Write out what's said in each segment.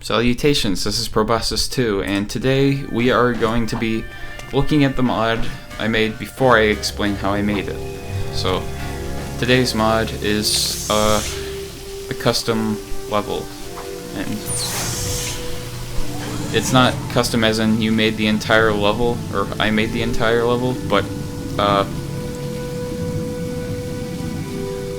Salutations, this is Proboscis 2, and today we are going to be looking at the mod I made before I explain how I made it. So, today's mod is the custom level, and it's not custom as in you made the entire level, or I made the entire level, but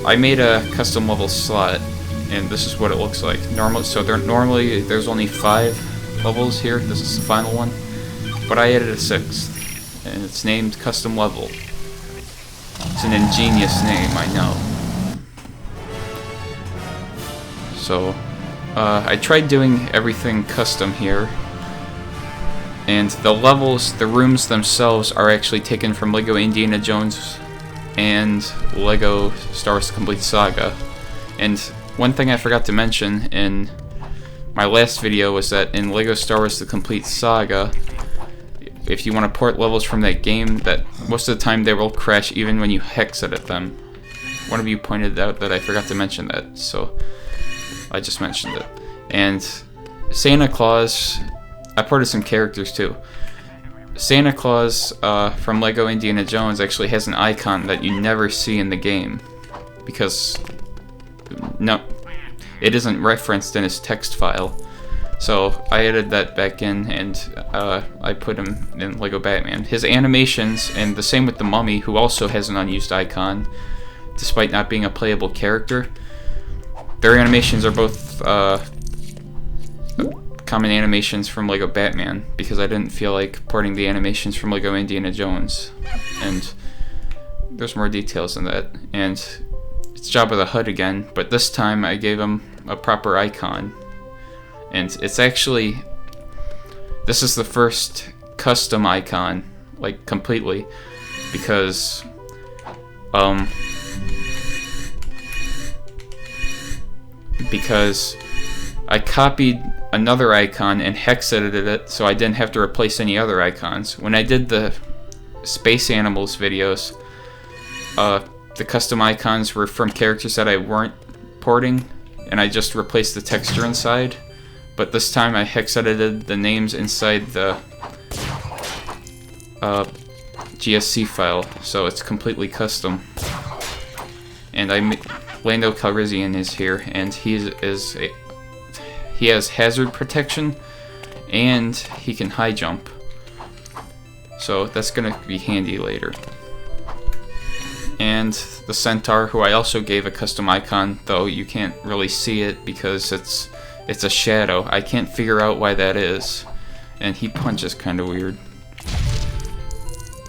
I made a custom level slot. And this is what it looks like. Normally there's only 5 levels here. This is the final one, but I added a 6th, and it's named Custom Level. It's an ingenious name, I know. So, I tried doing everything custom here, and the levels, the rooms themselves, are actually taken from LEGO Indiana Jones and LEGO Star Wars: The Complete Saga. And one thing I forgot to mention in my last video was that in LEGO Star Wars: The Complete Saga, if you want to port levels from that game, that most of the time they will crash even when you hex edit them. One of you pointed out that I forgot to mention that, so I just mentioned it. And Santa Claus, I ported some characters too. Santa Claus from LEGO Indiana Jones actually has an icon that you never see in the game, because no, it isn't referenced in his text file. So I added that back in, and I put him in LEGO Batman. His animations, and the same with the Mummy, who also has an unused icon, despite not being a playable character. Their animations are both common animations from LEGO Batman, because I didn't feel like porting the animations from LEGO Indiana Jones. And there's more details in that. And it's Jabba the Hutt again, but this time I gave him a proper icon. And it's actually, this is the first custom icon, like completely, because I copied another icon and hex edited it so I didn't have to replace any other icons. When I did the Space Animals videos, the custom icons were from characters that I weren't porting, and I just replaced the texture inside. But this time I hex edited the names inside the GSC file, so it's completely custom. And Lando Calrissian is here, and he has hazard protection, and he can high jump. So that's gonna be handy later. And the Centaur, who I also gave a custom icon, though you can't really see it because it's a shadow. I can't figure out why that is, and he punches kind of weird.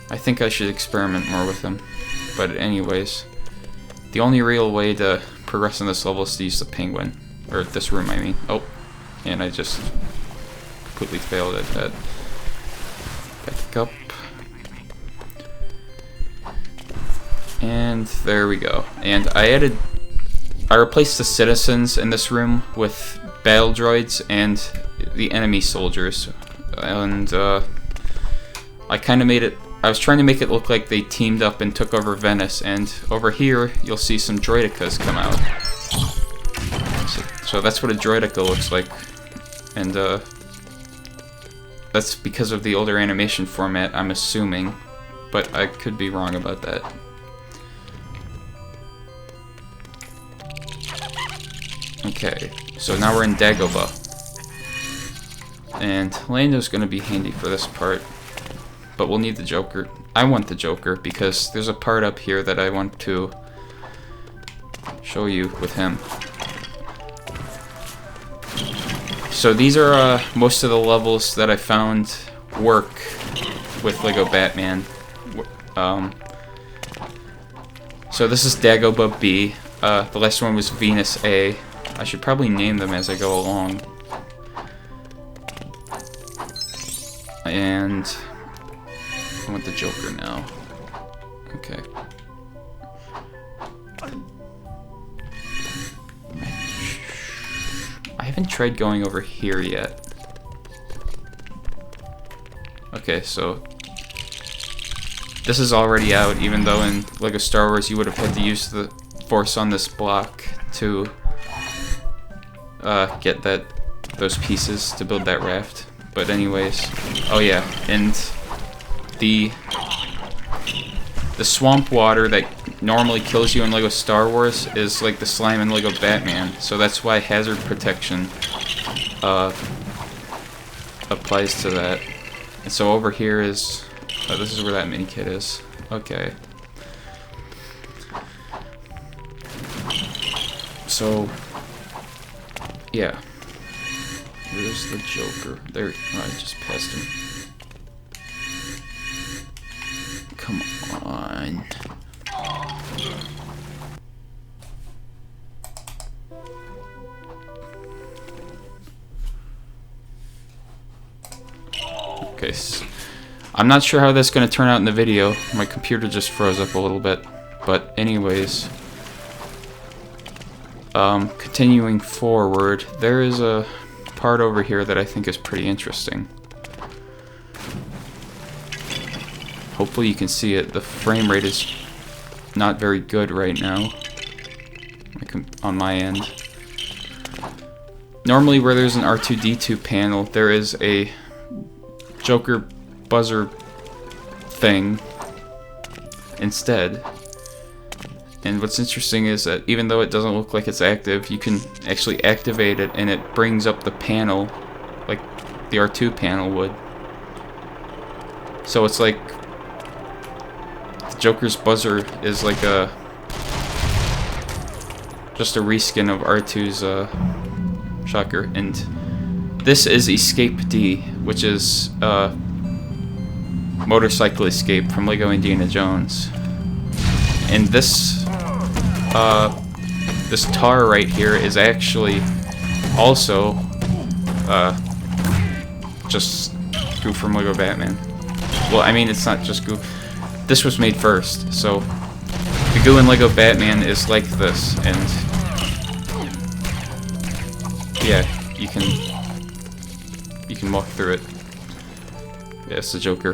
I think I should experiment more with him. But anyways, the only real way to progress in this level is to use the penguin, or this room, I mean. Oh, and I just completely failed at that. Back up. And there we go. And I replaced the citizens in this room with battle droids and the enemy soldiers. And I kind of made it, I was trying to make it look like they teamed up and took over Venice. And over here, you'll see some droidicas come out. So that's what a droidica looks like. And that's because of the older animation format, I'm assuming. But I could be wrong about that. Okay, so now we're in Dagobah. And Lando's gonna be handy for this part, but we'll need the Joker. I want the Joker because there's a part up here that I want to show you with him. So these are most of the levels that I found work with LEGO Batman. So this is Dagobah B. The last one was Venus A. I should probably name them as I go along. And I want the Joker now. Okay. I haven't tried going over here yet. Okay, so this is already out, even though in LEGO Star Wars you would have had to use the Force on this block to get that those pieces to build that raft. But anyways, oh yeah, and the swamp water that normally kills you in LEGO Star Wars is like the slime in LEGO Batman, so that's why hazard protection applies to that. And so over here is, this is where that mini kit is. Okay. So, yeah. Where's the Joker? There, oh, I just passed him. Come on. Okay, so I'm not sure how that's going to turn out in the video. My computer just froze up a little bit. But anyways, continuing forward, there is a part over here that I think is pretty interesting. Hopefully you can see it. The frame rate is not very good right now on my end. Normally where there's an R2-D2 panel, there is a Joker buzzer thing instead. And what's interesting is that even though it doesn't look like it's active, you can actually activate it and it brings up the panel like the R2 panel would. So it's like the Joker's buzzer is like just a reskin of R2's shocker. And this is Escape D, which is motorcycle escape from LEGO Indiana Jones. And this this tar right here is actually also just goo from LEGO Batman. Well, I mean, it's not just goo. This was made first, so the goo in LEGO Batman is like this, and yeah, you can walk through it. Yeah, it's the Joker.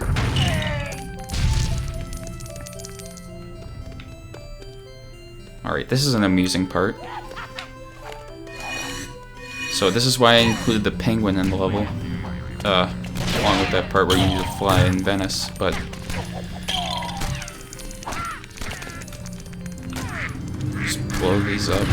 Alright, this is an amusing part. So this is why I included the penguin in the level, along with that part where you need to fly in Venice, but just blow these up.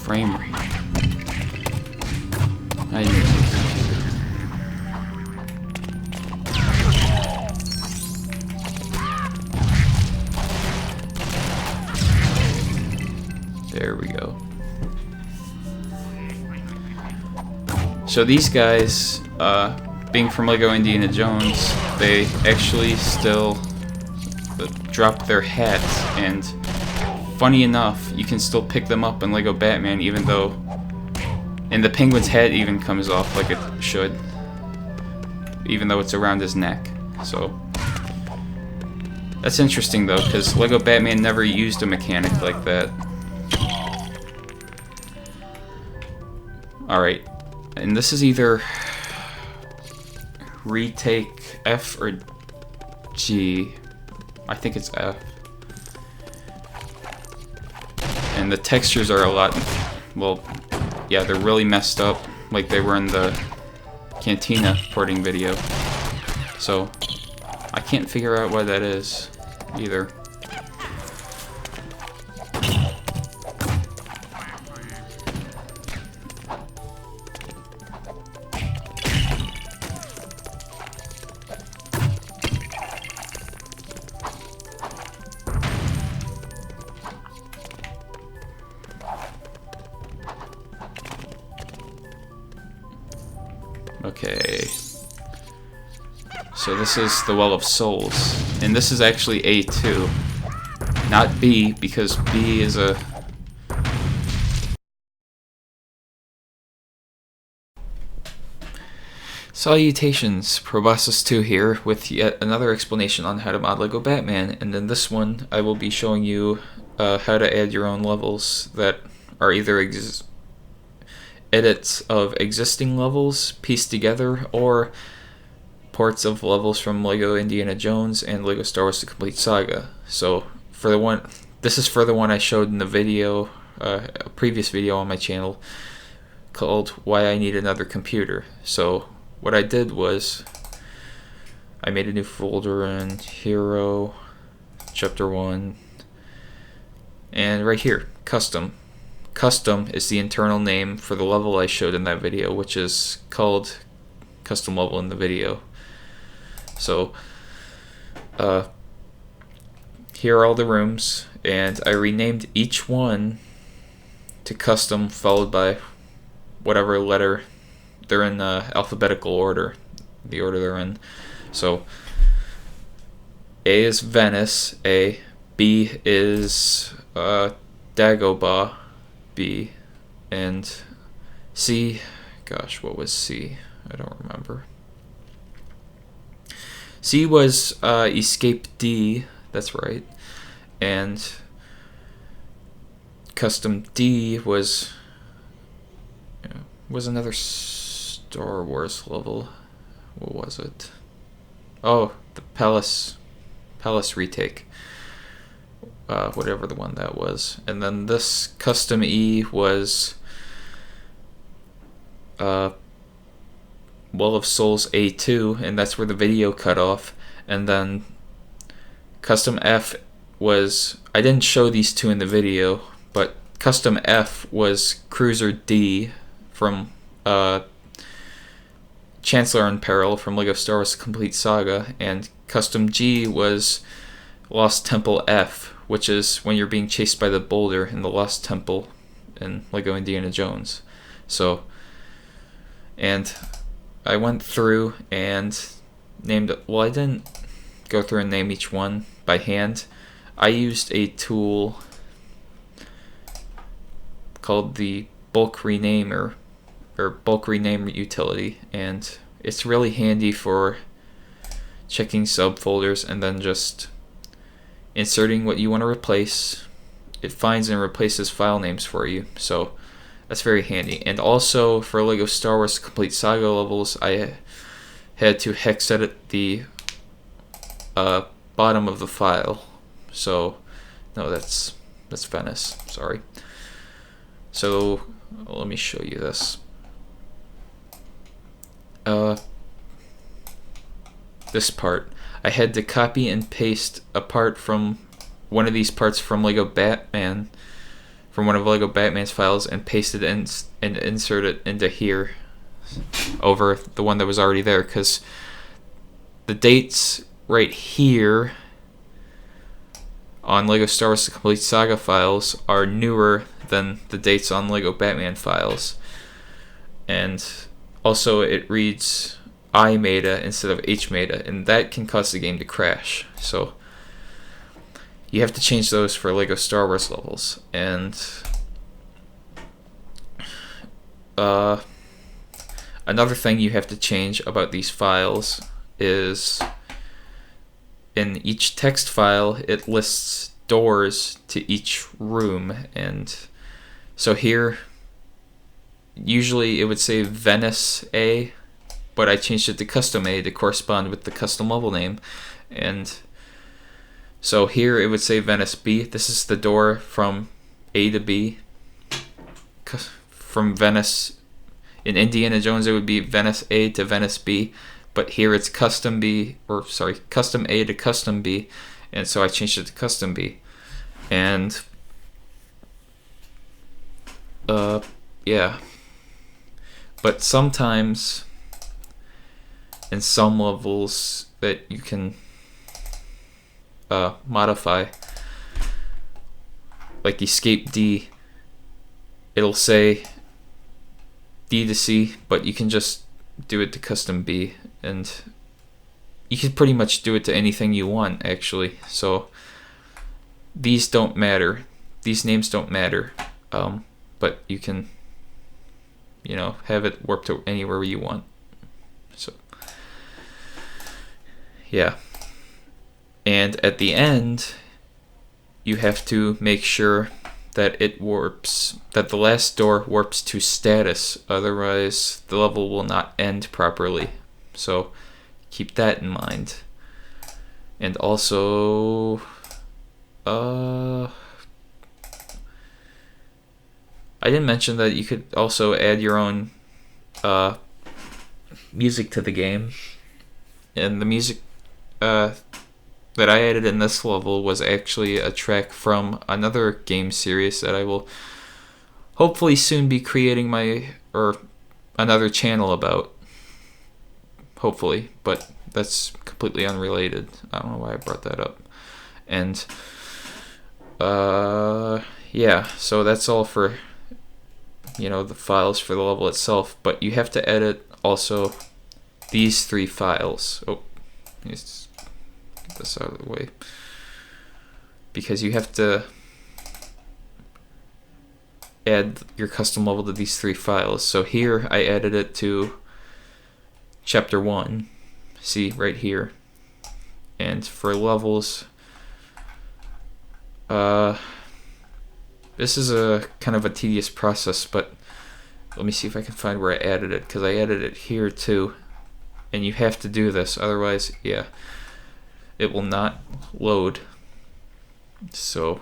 Frame rate. There we go. So these guys, being from LEGO Indiana Jones, they actually still drop their hats, and funny enough, you can still pick them up in LEGO Batman, even though, and the penguin's head even comes off like it should, even though it's around his neck. So that's interesting though, because LEGO Batman never used a mechanic like that. Alright, and this is either retake F or G. I think it's F. And the textures are a lot, well, yeah, they're really messed up, like they were in the Cantina porting video. So, I can't figure out why that is, either. Okay, so this is the Well of Souls, and this is actually A2, not B, because B is a Salutations, Proboscis 2 here with yet another explanation on how to mod LEGO Batman, and in this one I will be showing you how to add your own levels that are either edits of existing levels pieced together, or ports of levels from LEGO Indiana Jones and LEGO Star Wars The Complete Saga. So this is for the one I showed in the video, a previous video on my channel called Why I Need Another Computer. So what I did was I made a new folder in Hero, Chapter 1, and right here, Custom. Custom is the internal name for the level I showed in that video, which is called Custom Level in the video. So, here are all the rooms, and I renamed each one to Custom, followed by whatever letter. They're in alphabetical order, the order they're in. So A is Venice, A. B is Dagobah, B. And C, gosh, what was C? I don't remember. C was Escape D, that's right. And Custom D was another Star Wars level. What was it? Oh, the Palace retake. Whatever the one that was. And then this Custom E was Well of Souls A2, and that's where the video cut off. And then Custom F was, I didn't show these two in the video, but Custom F was Cruiser D from Chancellor in Peril from LEGO Star Wars Complete Saga, and Custom G was Lost Temple F, which is when you're being chased by the boulder in the Lost Temple in LEGO Indiana Jones. So, and I went through and named, well, I didn't go through and name each one by hand. I used a tool called the bulk renamer, or bulk rename utility, and it's really handy for checking subfolders and then just inserting what you want to replace. It finds and replaces file names for you, so that's very handy. And also for LEGO Star Wars Complete Saga levels, I had to hex edit the bottom of the file. So no, that's Venice, sorry. So let me show you this. This part, I had to copy and paste a part from one of these parts from LEGO Batman, from one of LEGO Batman's files, and paste it in and insert it into here over the one that was already there, because the dates right here on LEGO Star Wars The Complete Saga files are newer than the dates on LEGO Batman files. And also it reads I meta instead of H meta, and that can cause the game to crash. So you have to change those for LEGO Star Wars levels. And another thing you have to change about these files is in each text file it lists doors to each room, and so here usually it would say Venice A, but I changed it to Custom A to correspond with the custom level name. And so here it would say Venice B. This is the door from A to B. From Venice, in Indiana Jones it would be Venice A to Venice B, but here it's Custom B, or sorry, Custom A to Custom B, and so I changed it to Custom B. And yeah, but sometimes in some levels that you can modify, like Escape D, it'll say D to C, but you can just do it to Custom B, and you can pretty much do it to anything you want, actually. So these don't matter, these names don't matter, but you can, you know, have it warp to anywhere you want. So yeah, and at the end you have to make sure that it warps, that the last door warps to status, otherwise the level will not end properly. So keep that in mind. And also I didn't mention that you could also add your own music to the game. And the music that I added in this level was actually a track from another game series that I will hopefully soon be creating another channel about. Hopefully, but that's completely unrelated. I don't know why I brought that up. And yeah, so that's all for the files for the level itself, but you have to edit also these 3 files. Oh, let's get this out of the way, because you have to add your custom level to these 3 files. So here I added it to chapter 1, see right here. And for levels, this is a kind of a tedious process, but let me see if I can find where I added it, because I added it here too. And you have to do this, otherwise, yeah, it will not load. So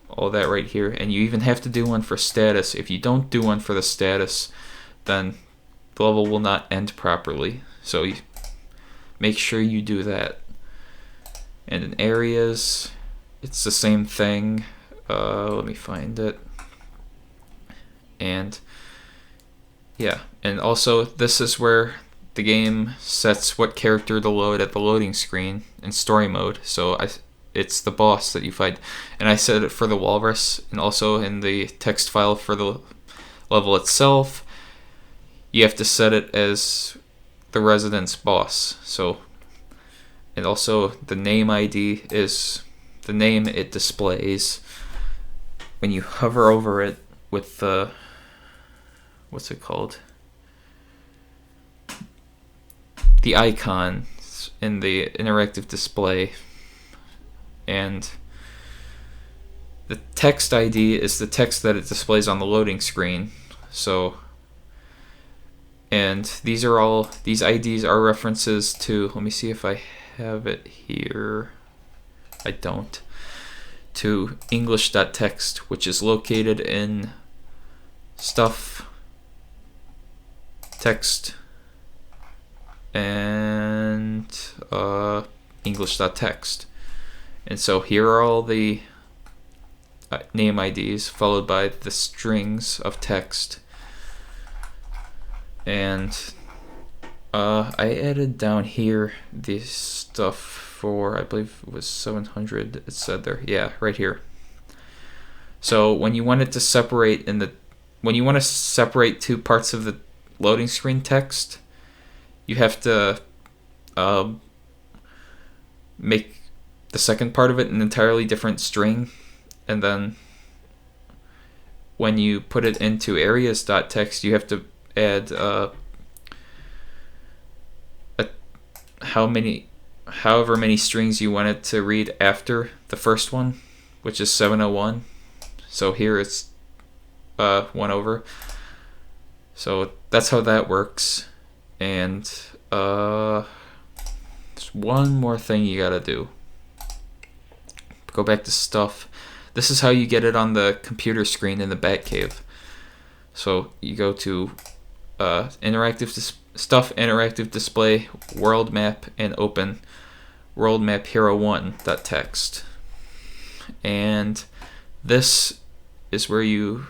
all that right here, and you even have to do one for status. If you don't do one for the status, then the level will not end properly. So you make sure you do that. And in areas, it's the same thing. Let me find it. And yeah, and also this is where the game sets what character to load at the loading screen in story mode. So it's the boss that you fight, and I set it for the walrus, and also in the text file for the level itself you have to set it as the residence boss. So, and also the name ID is the name it displays when you hover over it with the, what's it called? The icon in the interactive display. And the text ID is the text that it displays on the loading screen. So, and these IDs are references to, let me see if I have it here. I don't. To English.txt, which is located in stuff, text, and English.txt. And so here are all the name IDs followed by the strings of text. And I added down here this stuff for, I believe it was 700, it said there, yeah, right here. So when you want it to separate when you want to separate 2 parts of the loading screen text, you have to make the second part of it an entirely different string, and then when you put it into areas.txt, you have to add however many strings you want it to read after the first one, which is 701. So here it's 1 over. So that's how that works. And there's one more thing you gotta do. Go back to stuff. This is how you get it on the computer screen in the Batcave. So you go to interactive display, world map, and open world map hero1.txt. And this is where you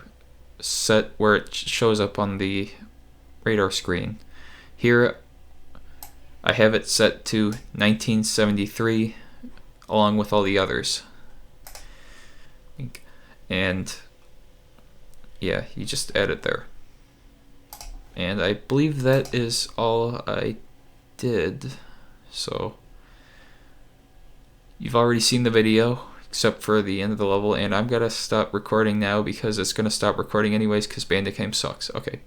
set where it shows up on the radar screen. Here I have it set to 1973 along with all the others. And yeah, you just add it there. And I believe that is all I did. So you've already seen the video except for the end of the level, and I'm gonna stop recording now because it's gonna stop recording anyways because Bandicam sucks. Okay.